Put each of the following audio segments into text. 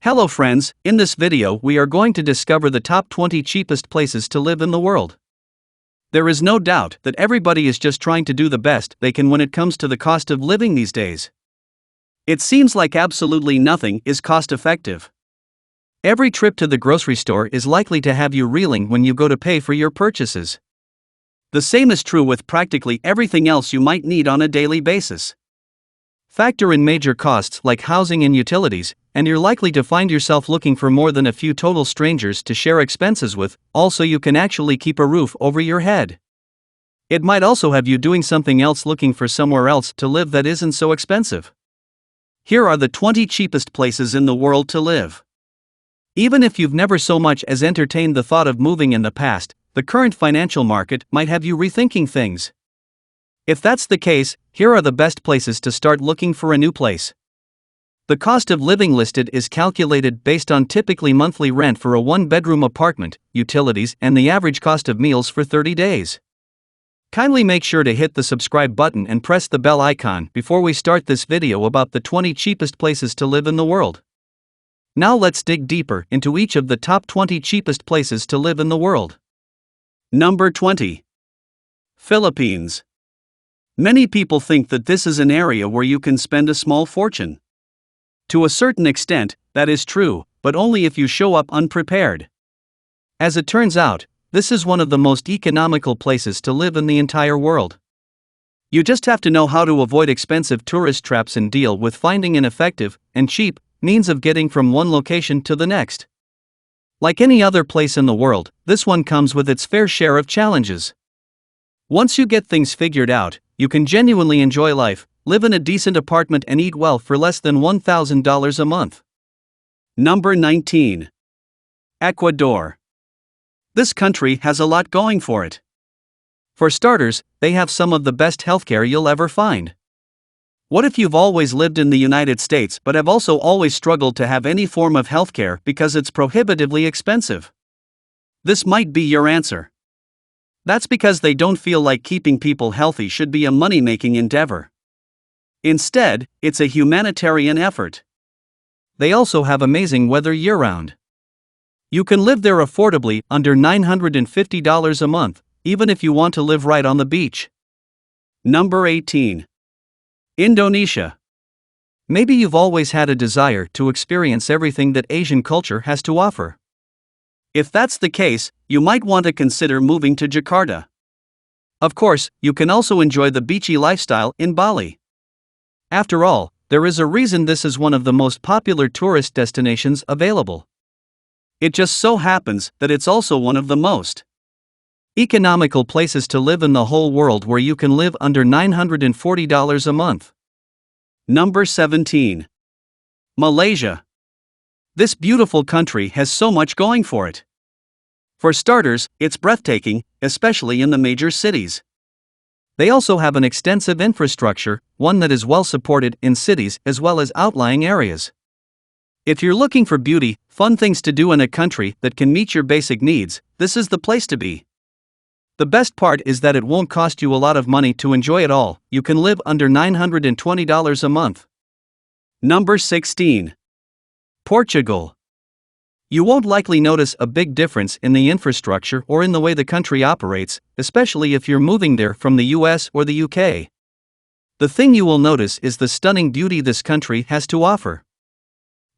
Hello friends, in this video we are going to discover the top 20 cheapest places to live in the world. There is no doubt that everybody is just trying to do the best they can when it comes to the cost of living these days. It seems like absolutely nothing is cost effective. Every trip to the grocery store is likely to have you reeling when you go to pay for your purchases. The same is true with practically everything else you might need on a daily basis. Factor in major costs like housing and utilities, and you're likely to find yourself looking for more than a few total strangers to share expenses with, also you can actually keep a roof over your head. It might also have you doing something else looking for somewhere else to live that isn't so expensive. Here are the 20 cheapest places in the world to live. Even if you've never so much as entertained the thought of moving in the past, the current financial market might have you rethinking things. If that's the case, here are the best places to start looking for a new place. The cost of living listed is calculated based on typically monthly rent for a one-bedroom apartment, utilities, and the average cost of meals for 30 days. Kindly make sure to hit the subscribe button and press the bell icon before we start this video about the 20 cheapest places to live in the world. Now let's dig deeper into each of the top 20 cheapest places to live in the world. Number 20. Philippines. Many people think that this is an area where you can spend a small fortune. To a certain extent, that is true, but only if you show up unprepared. As it turns out, this is one of the most economical places to live in the entire world. You just have to know how to avoid expensive tourist traps and deal with finding an effective and cheap means of getting from one location to the next. Like any other place in the world, this one comes with its fair share of challenges. Once you get things figured out, you can genuinely enjoy life, live in a decent apartment and eat well for less than $1,000 a month. Number 19. Ecuador. This country has a lot going for it. For starters, they have some of the best healthcare you'll ever find. What if you've always lived in the United States but have also always struggled to have any form of healthcare because it's prohibitively expensive? This might be your answer. That's because they don't feel like keeping people healthy should be a money-making endeavor. Instead, it's a humanitarian effort. They also have amazing weather year-round. You can live there affordably under $950 a month, even if you want to live right on the beach. Number 18. Indonesia. Maybe you've always had a desire to experience everything that Asian culture has to offer. If that's the case, you might want to consider moving to Jakarta. Of course, you can also enjoy the beachy lifestyle in Bali. After all, there is a reason this is one of the most popular tourist destinations available. It just so happens that it's also one of the most economical places to live in the whole world, where you can live under $940 a month. Number 17. Malaysia. This beautiful country has so much going for it. For starters, it's breathtaking, especially in the major cities. They also have an extensive infrastructure, one that is well supported in cities as well as outlying areas. If you're looking for beauty, fun things to do in a country that can meet your basic needs, this is the place to be. The best part is that it won't cost you a lot of money to enjoy it all. You can live under $920 a month. Number 16. Portugal. You won't likely notice a big difference in the infrastructure or in the way the country operates, especially if you're moving there from the US or the UK. The thing you will notice is the stunning beauty this country has to offer.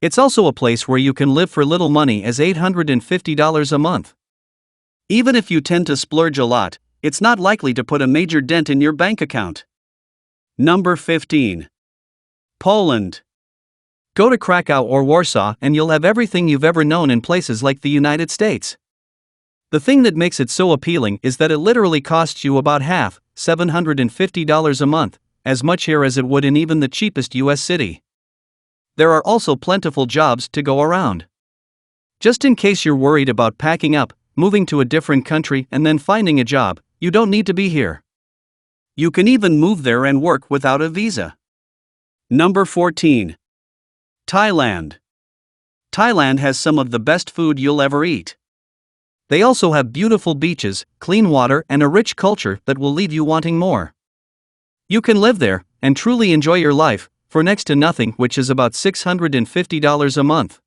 It's also a place where you can live for little money as $850 a month. Even if you tend to splurge a lot, it's not likely to put a major dent in your bank account. Number 15. Poland. Go to Krakow or Warsaw and you'll have everything you've ever known in places like the United States. The thing that makes it so appealing is that it literally costs you about half, $750 a month, as much here as it would in even the cheapest US city. There are also plentiful jobs to go around. Just in case you're worried about packing up, moving to a different country and then finding a job, you don't need to be here. You can even move there and work without a visa. Number 14. Thailand. Thailand has some of the best food you'll ever eat. They also have beautiful beaches, clean water, and a rich culture that will leave you wanting more. You can live there and truly enjoy your life for next to nothing, which is about $650 a month.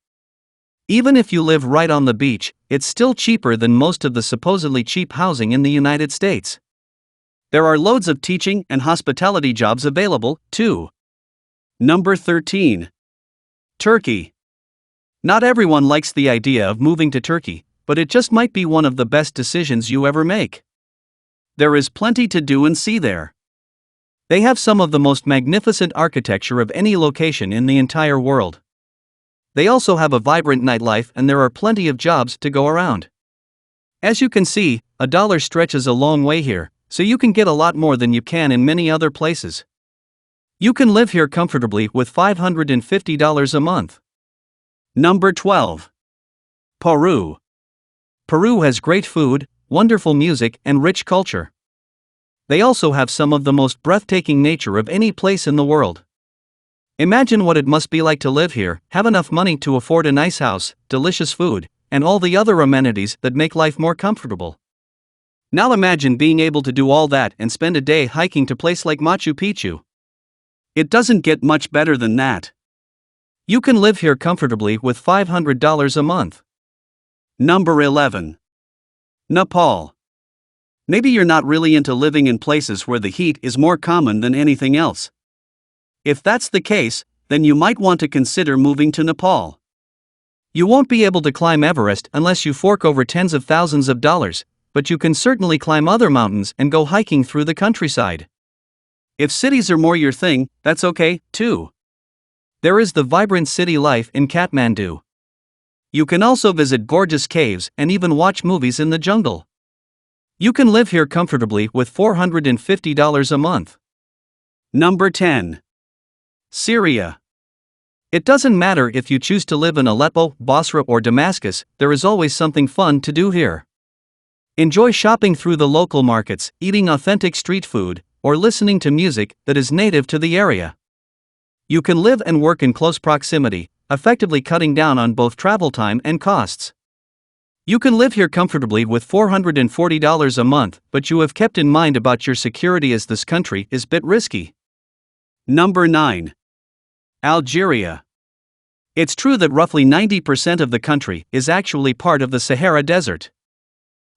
Even if you live right on the beach, it's still cheaper than most of the supposedly cheap housing in the United States. There are loads of teaching and hospitality jobs available, too. Number 13. Turkey. Not everyone likes the idea of moving to Turkey, but it just might be one of the best decisions you ever make. There is plenty to do and see there. They have some of the most magnificent architecture of any location in the entire world. They also have a vibrant nightlife and there are plenty of jobs to go around. As you can see, a dollar stretches a long way here, so you can get a lot more than you can in many other places. You can live here comfortably with $550 a month. Number 12. Peru. Peru has great food, wonderful music, and rich culture. They also have some of the most breathtaking nature of any place in the world. Imagine what it must be like to live here, have enough money to afford a nice house, delicious food, and all the other amenities that make life more comfortable. Now imagine being able to do all that and spend a day hiking to a place like Machu Picchu. It doesn't get much better than that. You can live here comfortably with $500 a month. Number 11. Nepal. Maybe you're not really into living in places where the heat is more common than anything else. If that's the case, then you might want to consider moving to Nepal. You won't be able to climb Everest unless you fork over tens of thousands of dollars, but you can certainly climb other mountains and go hiking through the countryside. If cities are more your thing, that's okay, too. There is the vibrant city life in Kathmandu. You can also visit gorgeous caves and even watch movies in the jungle. You can live here comfortably with $450 a month. Number 10. Syria. It doesn't matter if you choose to live in Aleppo, Basra, or Damascus, there is always something fun to do here. Enjoy shopping through the local markets, eating authentic street food, or listening to music that is native to the area. You can live and work in close proximity, effectively cutting down on both travel time and costs. You can live here comfortably with $440 a month, but you have kept in mind about your security as this country is a bit risky. Number 9. Algeria. It's true that roughly 90% of the country is actually part of the Sahara Desert.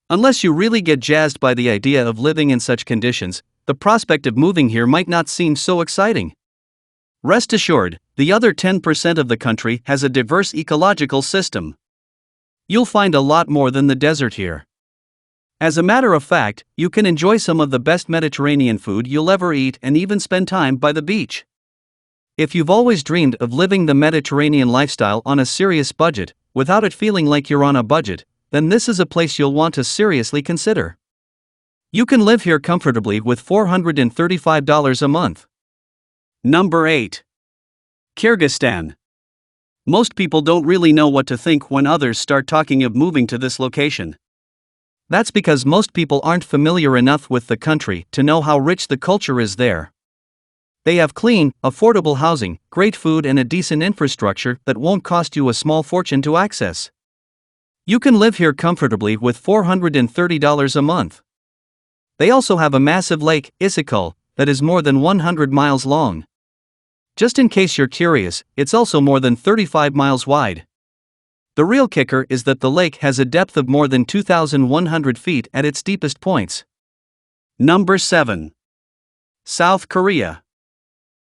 Unless you really get jazzed by the idea of living in such conditions, the prospect of moving here might not seem so exciting. Rest assured, the other 10% of the country has a diverse ecological system. You'll find a lot more than the desert here. As a matter of fact, you can enjoy some of the best Mediterranean food you'll ever eat and even spend time by the beach. If you've always dreamed of living the Mediterranean lifestyle on a serious budget, without it feeling like you're on a budget, then this is a place you'll want to seriously consider. You can live here comfortably with $435 a month. Number 8. Kyrgyzstan. Most people don't really know what to think when others start talking of moving to this location. That's because most people aren't familiar enough with the country to know how rich the culture is there. They have clean, affordable housing, great food, and a decent infrastructure that won't cost you a small fortune to access. You can live here comfortably with $430 a month. They also have a massive lake, Isikul, that is more than 100 miles long. Just in case you're curious, it's also more than 35 miles wide. The real kicker is that the lake has a depth of more than 2,100 feet at its deepest points. Number 7. South Korea.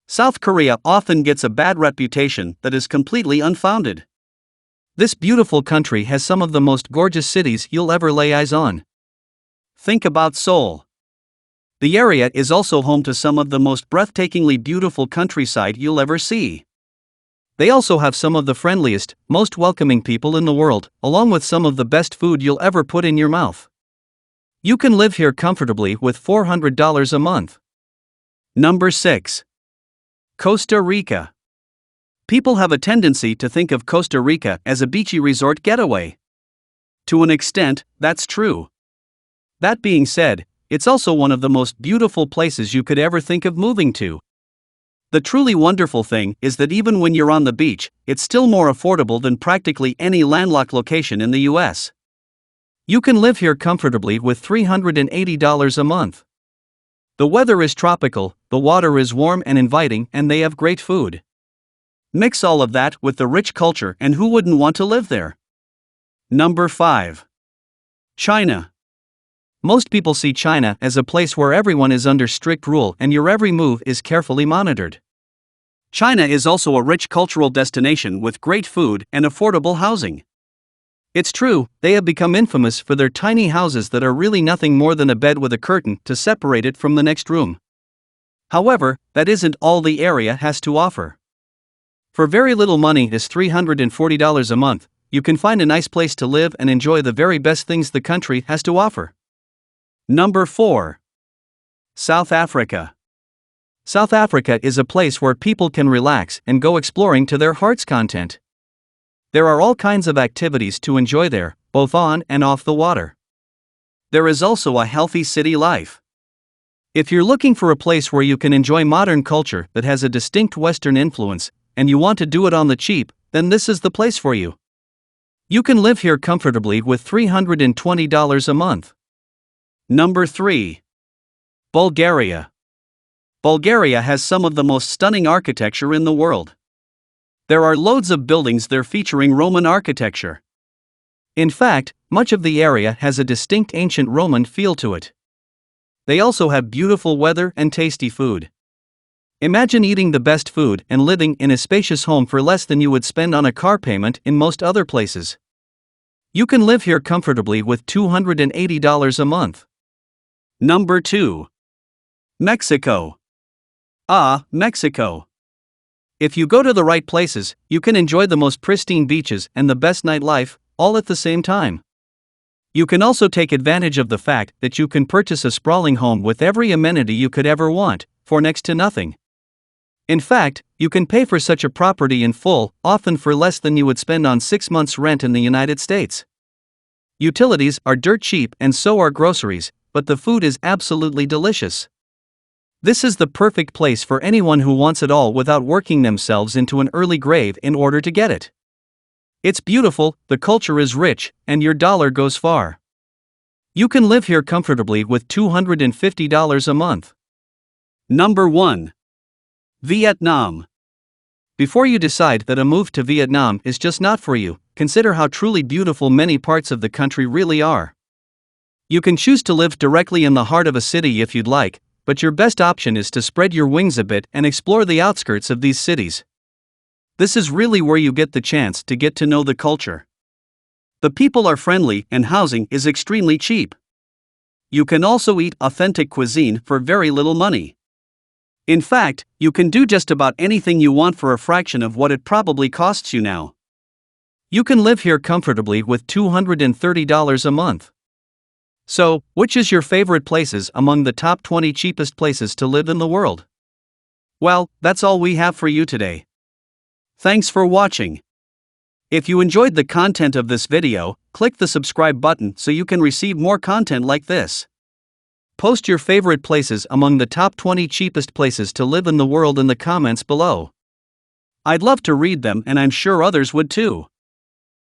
South Korea often gets a bad reputation that is completely unfounded. This beautiful country has some of the most gorgeous cities you'll ever lay eyes on. Think about Seoul. The area is also home to some of the most breathtakingly beautiful countryside you'll ever see. They also have some of the friendliest, most welcoming people in the world, along with some of the best food you'll ever put in your mouth. You can live here comfortably with $400 a month. Number 6. Costa Rica. People have a tendency to think of Costa Rica as a beachy resort getaway. To an extent, that's true. That being said, it's also one of the most beautiful places you could ever think of moving to. The truly wonderful thing is that even when you're on the beach, it's still more affordable than practically any landlocked location in the US. You can live here comfortably with $380 a month. The weather is tropical, the water is warm and inviting, and they have great food. Mix all of that with the rich culture, and who wouldn't want to live there? Number 5. China. Most people see China as a place where everyone is under strict rule and your every move is carefully monitored. China is also a rich cultural destination with great food and affordable housing. It's true, they have become infamous for their tiny houses that are really nothing more than a bed with a curtain to separate it from the next room. However, that isn't all the area has to offer. For very little money, is $340 a month, you can find a nice place to live and enjoy the very best things the country has to offer. Number 4. South Africa. South Africa is a place where people can relax and go exploring to their heart's content. There are all kinds of activities to enjoy there, both on and off the water. There is also a healthy city life. If you're looking for a place where you can enjoy modern culture that has a distinct Western influence, and you want to do it on the cheap, then this is the place for you. You can live here comfortably with $320 a month. Number 3. Bulgaria. Bulgaria has some of the most stunning architecture in the world. There are loads of buildings there featuring Roman architecture. In fact, much of the area has a distinct ancient Roman feel to it. They also have beautiful weather and tasty food. Imagine eating the best food and living in a spacious home for less than you would spend on a car payment in most other places. You can live here comfortably with $280 a month. Number 2. Mexico. Mexico. If you go to the right places, you can enjoy the most pristine beaches and the best nightlife, all at the same time. You can also take advantage of the fact that you can purchase a sprawling home with every amenity you could ever want, for next to nothing. In fact, you can pay for such a property in full, often for less than you would spend on 6 months' rent in the United States. Utilities are dirt cheap and so are groceries, but the food is absolutely delicious. This is the perfect place for anyone who wants it all without working themselves into an early grave in order to get it. It's beautiful, the culture is rich, and your dollar goes far. You can live here comfortably with $250 a month. Number 1. Vietnam. Before you decide that a move to Vietnam is just not for you, consider how truly beautiful many parts of the country really are. You can choose to live directly in the heart of a city if you'd like, but your best option is to spread your wings a bit and explore the outskirts of these cities. This is really where you get the chance to get to know the culture. The people are friendly and housing is extremely cheap. You can also eat authentic cuisine for very little money. In fact, you can do just about anything you want for a fraction of what it probably costs you now. You can live here comfortably with $230 a month. So, which is your favorite places among the top 20 cheapest places to live in the world? Well, that's all we have for you today. Thanks for watching. If you enjoyed the content of this video, click the subscribe button so you can receive more content like this. Post your favorite places among the top 20 cheapest places to live in the world in the comments below. I'd love to read them and I'm sure others would too.